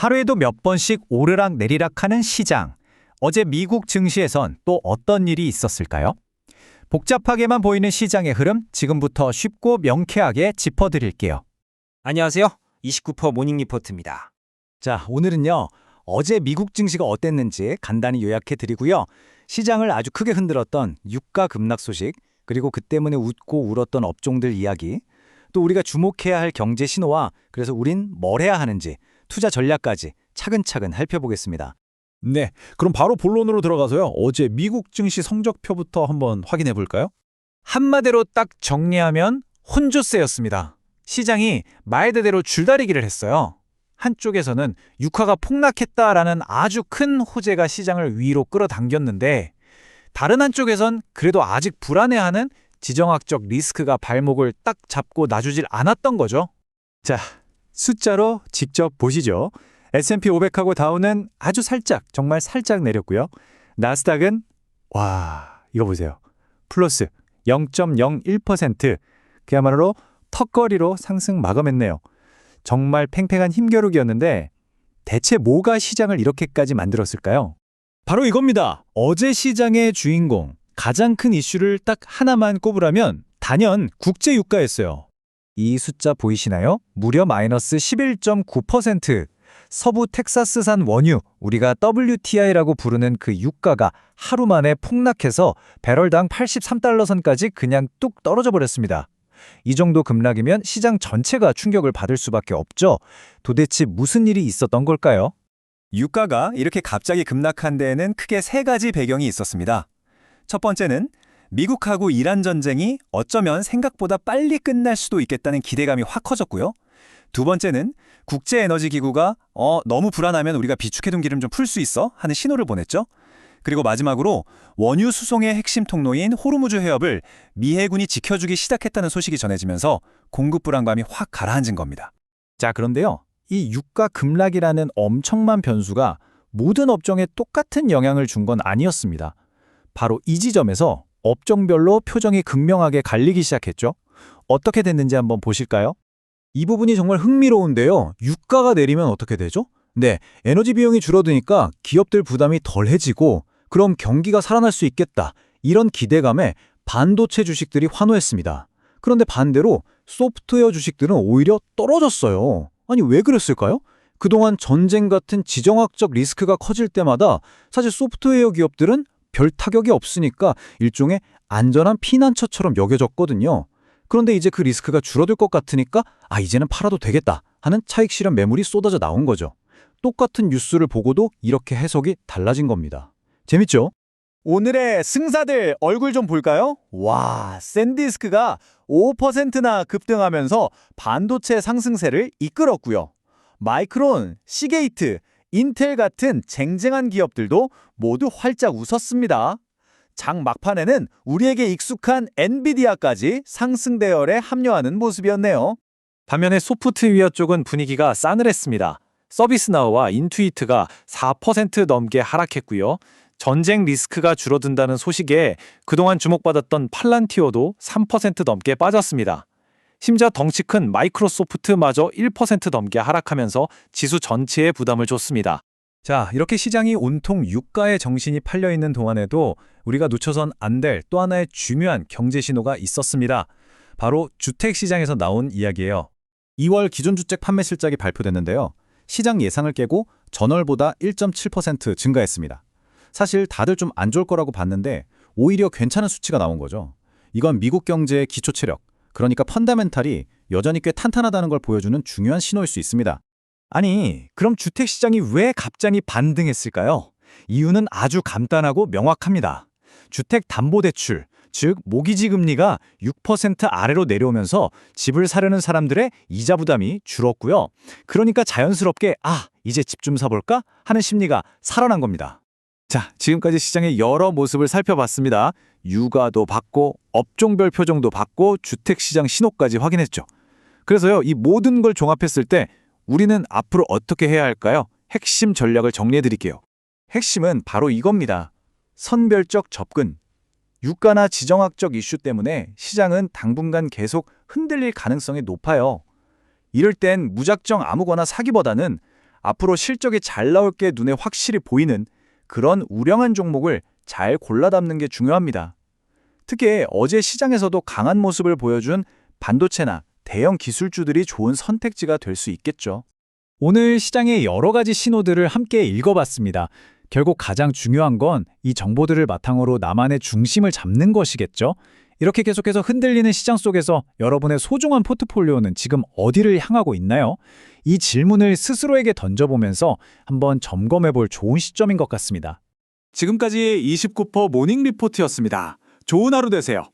하루에도 몇 번씩 오르락 내리락하는 시장. 어제 미국 증시에선 또 어떤 일이 있었을까요? 복잡하게만 보이는 시장의 흐름 지금부터 쉽고 명쾌하게 짚어드릴게요. 안녕하세요. 29% 모닝 리포트입니다. 자, 오늘은요. 어제 미국 증시가 어땠는지 간단히 요약해 드리고요. 시장을 아주 크게 흔들었던 유가 급락 소식, 그리고 그 때문에 웃고 울었던 업종들 이야기, 또 우리가 주목해야 할 경제 신호와 그래서 우린 뭘 해야 하는지, 투자 전략까지 차근차근 살펴보겠습니다. 네, 그럼 바로 본론으로 들어가서요. 어제 미국 증시 성적표부터 한번 확인해 볼까요? 한마디로 딱 정리하면 혼조세였습니다. 시장이 말 그대로 줄다리기를 했어요. 한쪽에서는 유가가 폭락했다라는 아주 큰 호재가 시장을 위로 끌어당겼는데, 다른 한쪽에선 그래도 아직 불안해하는 지정학적 리스크가 발목을 딱 잡고 놔주질 않았던 거죠. 자, 숫자로 직접 보시죠. S&P 500하고 다우는 아주 살짝, 정말 살짝 내렸고요. 나스닥은 이거 보세요. 플러스 0.01%, 그야말로 턱걸이로 상승 마감했네요. 정말 팽팽한 힘겨루기였는데 대체 뭐가 시장을 이렇게까지 만들었을까요? 바로 이겁니다. 어제 시장의 주인공, 가장 큰 이슈를 딱 하나만 꼽으라면 단연 국제유가였어요. 이 숫자 보이시나요? 무려 마이너스 11.9%. 서부 텍사스산 원유, 우리가 WTI라고 부르는 그 유가가 하루 만에 폭락해서 배럴당 83달러 선까지 그냥 뚝 떨어져 버렸습니다. 이 정도 급락이면 시장 전체가 충격을 받을 수밖에 없죠. 도대체 무슨 일이 있었던 걸까요? 유가가 이렇게 갑자기 급락한 데에는 크게 세 가지 배경이 있었습니다. 첫 번째는 미국하고 이란 전쟁이 어쩌면 생각보다 빨리 끝날 수도 있겠다는 기대감이 확 커졌고요. 두 번째는 국제에너지기구가 너무 불안하면 우리가 비축해둔 기름 좀 풀 수 있어? 하는 신호를 보냈죠. 그리고 마지막으로 원유 수송의 핵심 통로인 호르무즈 해협을 미 해군이 지켜주기 시작했다는 소식이 전해지면서 공급 불안감이 확 가라앉은 겁니다. 자, 그런데요. 이 유가 급락이라는 엄청난 변수가 모든 업종에 똑같은 영향을 준 건 아니었습니다. 바로 이 지점에서 업종별로 표정이 극명하게 갈리기 시작했죠. 어떻게 됐는지 한번 보실까요? 이 부분이 정말 흥미로운데요. 유가가 내리면 어떻게 되죠? 네, 에너지 비용이 줄어드니까 기업들 부담이 덜해지고 그럼 경기가 살아날 수 있겠다. 이런 기대감에 반도체 주식들이 환호했습니다. 그런데 반대로 소프트웨어 주식들은 오히려 떨어졌어요. 아니, 왜 그랬을까요? 그동안 전쟁 같은 지정학적 리스크가 커질 때마다 사실 소프트웨어 기업들은 별 타격이 없으니까 일종의 안전한 피난처처럼 여겨졌거든요. 그런데 이제 그 리스크가 줄어들 것 같으니까 이제는 팔아도 되겠다 하는 차익 실현 매물이 쏟아져 나온 거죠. 똑같은 뉴스를 보고도 이렇게 해석이 달라진 겁니다. 재밌죠? 오늘의 승자들 얼굴 좀 볼까요? 와, 샌디스크가 5%나 급등하면서 반도체 상승세를 이끌었고요. 마이크론, 시게이트, 인텔 같은 쟁쟁한 기업들도 모두 활짝 웃었습니다. 장 막판에는 우리에게 익숙한 엔비디아까지 상승 대열에 합류하는 모습이었네요. 반면에 소프트웨어 쪽은 분위기가 싸늘했습니다. 서비스나우와 인투이트가 4% 넘게 하락했고요. 전쟁 리스크가 줄어든다는 소식에 그동안 주목받았던 팔란티오도 3% 넘게 빠졌습니다. 심지어 덩치 큰 마이크로소프트마저 1% 넘게 하락하면서 지수 전체에 부담을 줬습니다. 자, 이렇게 시장이 온통 유가에 정신이 팔려있는 동안에도 우리가 놓쳐선 안 될 또 하나의 중요한 경제 신호가 있었습니다. 바로 주택시장에서 나온 이야기예요. 2월 기존주택 판매 실적이 발표됐는데요. 시장 예상을 깨고 전월보다 1.7% 증가했습니다. 사실 다들 좀 안 좋을 거라고 봤는데 오히려 괜찮은 수치가 나온 거죠. 이건 미국 경제의 기초 체력, 그러니까 펀더멘탈이 여전히 꽤 탄탄하다는 걸 보여주는 중요한 신호일 수 있습니다. 아니, 그럼 주택시장이 왜 갑자기 반등했을까요? 이유는 아주 간단하고 명확합니다. 주택담보대출, 즉 모기지 금리가 6% 아래로 내려오면서 집을 사려는 사람들의 이자 부담이 줄었고요. 그러니까 자연스럽게 이제 집 좀 사볼까? 하는 심리가 살아난 겁니다. 자, 지금까지 시장의 여러 모습을 살펴봤습니다. 유가도 봤고 업종별 표정도 봤고 주택시장 신호까지 확인했죠. 그래서요, 이 모든 걸 종합했을 때 우리는 앞으로 어떻게 해야 할까요? 핵심 전략을 정리해드릴게요. 핵심은 바로 이겁니다. 선별적 접근. 유가나 지정학적 이슈 때문에 시장은 당분간 계속 흔들릴 가능성이 높아요. 이럴 땐 무작정 아무거나 사기보다는 앞으로 실적이 잘 나올 게 눈에 확실히 보이는 그런 우량한 종목을 잘 골라 담는 게 중요합니다. 특히 어제 시장에서도 강한 모습을 보여준 반도체나 대형 기술주들이 좋은 선택지가 될 수 있겠죠. 오늘 시장의 여러 가지 신호들을 함께 읽어봤습니다. 결국 가장 중요한 건 이 정보들을 바탕으로 나만의 중심을 잡는 것이겠죠. 이렇게 계속해서 흔들리는 시장 속에서 여러분의 소중한 포트폴리오는 지금 어디를 향하고 있나요? 이 질문을 스스로에게 던져보면서 한번 점검해볼 좋은 시점인 것 같습니다. 지금까지 29% 모닝 리포트였습니다. 좋은 하루 되세요.